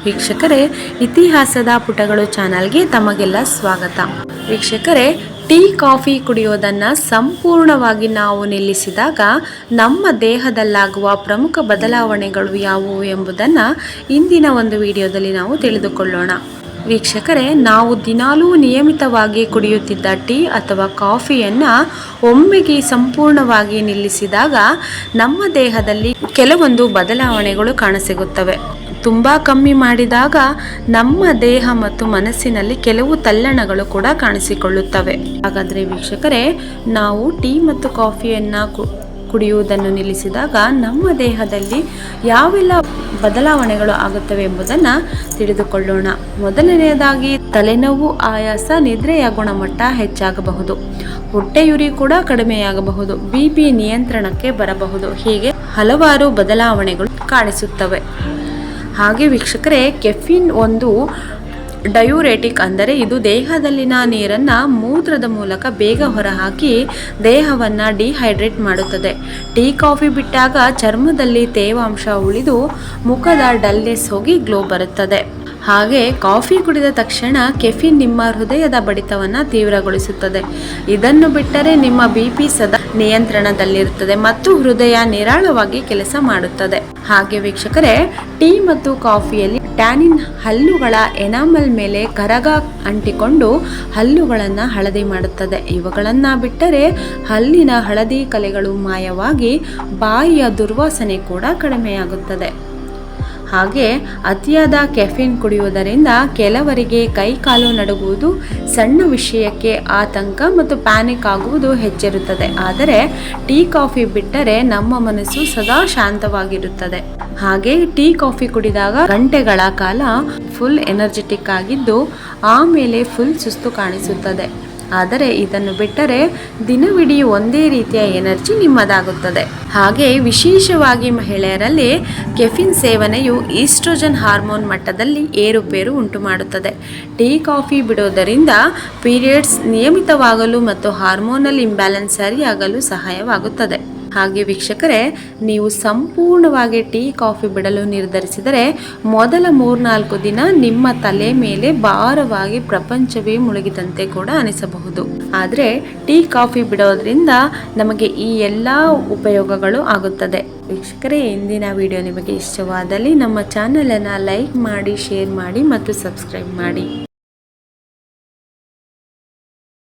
ವೀಕ್ಷಕರೇ, ಇತಿಹಾಸದ ಪುಟಗಳು ಚಾನಲ್ಗೆ ತಮಗೆಲ್ಲ ಸ್ವಾಗತ. ವೀಕ್ಷಕರೇ, ಟೀ ಕಾಫಿ ಕುಡಿಯೋದನ್ನು ಸಂಪೂರ್ಣವಾಗಿ ನಾವು ನಿಲ್ಲಿಸಿದಾಗ ನಮ್ಮ ದೇಹದಲ್ಲಾಗುವ ಪ್ರಮುಖ ಬದಲಾವಣೆಗಳು ಯಾವುವು ಎಂಬುದನ್ನು ಇಂದಿನ ಒಂದು ವಿಡಿಯೋದಲ್ಲಿ ನಾವು ತಿಳಿದುಕೊಳ್ಳೋಣ. ವೀಕ್ಷಕರೇ, ನಾವು ದಿನಾಲೂ ನಿಯಮಿತವಾಗಿ ಕುಡಿಯುತ್ತಿದ್ದ ಟೀ ಅಥವಾ ಕಾಫಿಯನ್ನು ಒಮ್ಮೆಗೆ ಸಂಪೂರ್ಣವಾಗಿ ನಿಲ್ಲಿಸಿದಾಗ ನಮ್ಮ ದೇಹದಲ್ಲಿ ಕೆಲವೊಂದು ಬದಲಾವಣೆಗಳು ಕಾಣಸಿಗುತ್ತವೆ. ತುಂಬ ಕಮ್ಮಿ ಮಾಡಿದಾಗ ನಮ್ಮ ದೇಹ ಮತ್ತು ಮನಸ್ಸಿನಲ್ಲಿ ಕೆಲವು ತಲ್ಲಣಗಳು ಕೂಡ ಕಾಣಿಸಿಕೊಳ್ಳುತ್ತವೆ. ಹಾಗಾದರೆ ವೀಕ್ಷಕರೇ, ನಾವು ಟೀ ಮತ್ತು ಕಾಫಿಯನ್ನು ಕುಡಿಯುವುದನ್ನು ನಿಲ್ಲಿಸಿದಾಗ ನಮ್ಮ ದೇಹದಲ್ಲಿ ಯಾವೆಲ್ಲ ಬದಲಾವಣೆಗಳು ಆಗುತ್ತವೆ ಎಂಬುದನ್ನು ತಿಳಿದುಕೊಳ್ಳೋಣ. ಮೊದಲನೆಯದಾಗಿ ತಲೆನೋವು, ಆಯಾಸ, ನಿದ್ರೆಯ ಗುಣಮಟ್ಟ ಹೆಚ್ಚಾಗಬಹುದು. ಹೊಟ್ಟೆಯುರಿ ಕೂಡ ಕಡಿಮೆಯಾಗಬಹುದು. BP ನಿಯಂತ್ರಣಕ್ಕೆ ಬರಬಹುದು. ಹೀಗೆ ಹಲವಾರು ಬದಲಾವಣೆಗಳು ಕಾಣಿಸುತ್ತವೆ. ಹಾಗೆ ವೀಕ್ಷಕರೇ, ಕೆಫಿನ್ ಒಂದು ಡಯೂರೆಟಿಕ್, ಅಂದರೆ ಇದು ದೇಹದಲ್ಲಿನ ನೀರನ್ನು ಮೂತ್ರದ ಮೂಲಕ ಬೇಗ ಹೊರಹಾಕಿ ದೇಹವನ್ನು ಡಿಹೈಡ್ರೇಟ್ ಮಾಡುತ್ತದೆ. ಟೀ ಕಾಫಿ ಬಿಟ್ಟಾಗ ಚರ್ಮದಲ್ಲಿ ತೇವಾಂಶ ಉಳಿದು ಮುಖದ ಡಲ್ನೆಸ್ ಹೋಗಿ ಗ್ಲೋ ಬರುತ್ತದೆ. ಹಾಗೆ ಕಾಫಿ ಕುಡಿದ ತಕ್ಷಣ ಕೆಫಿನ್ ನಿಮ್ಮ ಹೃದಯದ ಬಡಿತವನ್ನು ತೀವ್ರಗೊಳಿಸುತ್ತದೆ. ಇದನ್ನು ಬಿಟ್ಟರೆ ನಿಮ್ಮ BP ಸದಾ ನಿಯಂತ್ರಣದಲ್ಲಿರುತ್ತದೆ ಮತ್ತು ಹೃದಯ ನಿರಾಳವಾಗಿ ಕೆಲಸ ಮಾಡುತ್ತದೆ. ಹಾಗೆ ವೀಕ್ಷಕರೇ, ಟೀ ಮತ್ತು ಕಾಫಿಯಲ್ಲಿ ಟ್ಯಾನಿನ್ ಹಲ್ಲುಗಳ ಎನಾಮಲ್ ಮೇಲೆ ಕರಗ ಅಂಟಿಕೊಂಡು ಹಲ್ಲುಗಳನ್ನು ಹಳದಿ ಮಾಡುತ್ತದೆ. ಇವುಗಳನ್ನು ಬಿಟ್ಟರೆ ಹಲ್ಲಿನ ಹಳದಿ ಕಲೆಗಳು ಮಾಯವಾಗಿ ಬಾಯಿಯ ದುರ್ವಾಸನೆ ಕೂಡ ಕಡಿಮೆಯಾಗುತ್ತದೆ. ಹಾಗೆ ಅತಿಯಾದ ಕೆಫಿನ್ ಕುಡಿಯುವುದರಿಂದ ಕೆಲವರಿಗೆ ಕೈಕಾಲು ನಡುಗುವುದು, ಸಣ್ಣ ವಿಷಯಕ್ಕೆ ಆತಂಕ ಮತ್ತು ಪ್ಯಾನಿಕ್ ಆಗುವುದು ಹೆಚ್ಚಿರುತ್ತದೆ. ಆದರೆ ಟೀ ಕಾಫಿ ಬಿಟ್ಟರೆ ನಮ್ಮ ಮನಸ್ಸು ಸದಾ ಶಾಂತವಾಗಿರುತ್ತದೆ. ಹಾಗೆ ಟೀ ಕಾಫಿ ಕುಡಿದಾಗ ಗಂಟೆಗಳ ಕಾಲ ಫುಲ್ ಎನರ್ಜೆಟಿಕ್ ಆಗಿದ್ದು ಆಮೇಲೆ ಫುಲ್ ಸುಸ್ತು ಕಾಣಿಸುತ್ತದೆ. ಆದರೆ ಇದನ್ನು ಬಿಟ್ಟರೆ ದಿನವಿಡೀ ಒಂದೇ ರೀತಿಯ ಎನರ್ಜಿ ನಿಮ್ಮದಾಗುತ್ತದೆ. ಹಾಗೆ ವಿಶೇಷವಾಗಿ ಮಹಿಳೆಯರಲ್ಲಿ ಕೆಫಿನ್ ಸೇವನೆಯು ಈಸ್ಟ್ರೋಜನ್ ಹಾರ್ಮೋನ್ ಮಟ್ಟದಲ್ಲಿ ಏರುಪೇರು ಉಂಟು ಮಾಡುತ್ತದೆ. ಟೀ ಕಾಫಿ ಬಿಡೋದರಿಂದ ಪೀರಿಯಡ್ಸ್ ನಿಯಮಿತವಾಗಲು ಮತ್ತು ಹಾರ್ಮೋನಲ್ ಇಂಬ್ಯಾಲೆನ್ಸ್ ಸರಿಯಾಗಲು ಸಹಾಯವಾಗುತ್ತದೆ. ಹಾಗೆ ವೀಕ್ಷಕರೇ, ನೀವು ಸಂಪೂರ್ಣವಾಗಿ ಟೀ ಕಾಫಿ ಬಿಡಲು ನಿರ್ಧರಿಸಿದರೆ ಮೊದಲ 3-4 ದಿನ ನಿಮ್ಮ ತಲೆ ಮೇಲೆ ಭಾರವಾಗಿ ಪ್ರಪಂಚವೇ ಮುಳುಗಿದಂತೆ ಕೂಡ ಅನಿಸಬಹುದು. ಆದರೆ ಟೀ ಕಾಫಿ ಬಿಡೋದ್ರಿಂದ ನಮಗೆ ಈ ಎಲ್ಲ ಉಪಯೋಗಗಳು ಆಗುತ್ತದೆ. ವೀಕ್ಷಕರೇ, ಇಂದಿನ ವಿಡಿಯೋ ನಿಮಗೆ ಇಷ್ಟವಾದಲ್ಲಿ ನಮ್ಮ ಚಾನಲನ್ನು ಲೈಕ್ ಮಾಡಿ, ಶೇರ್ ಮಾಡಿ ಮತ್ತು ಸಬ್ಸ್ಕ್ರೈಬ್ ಮಾಡಿ.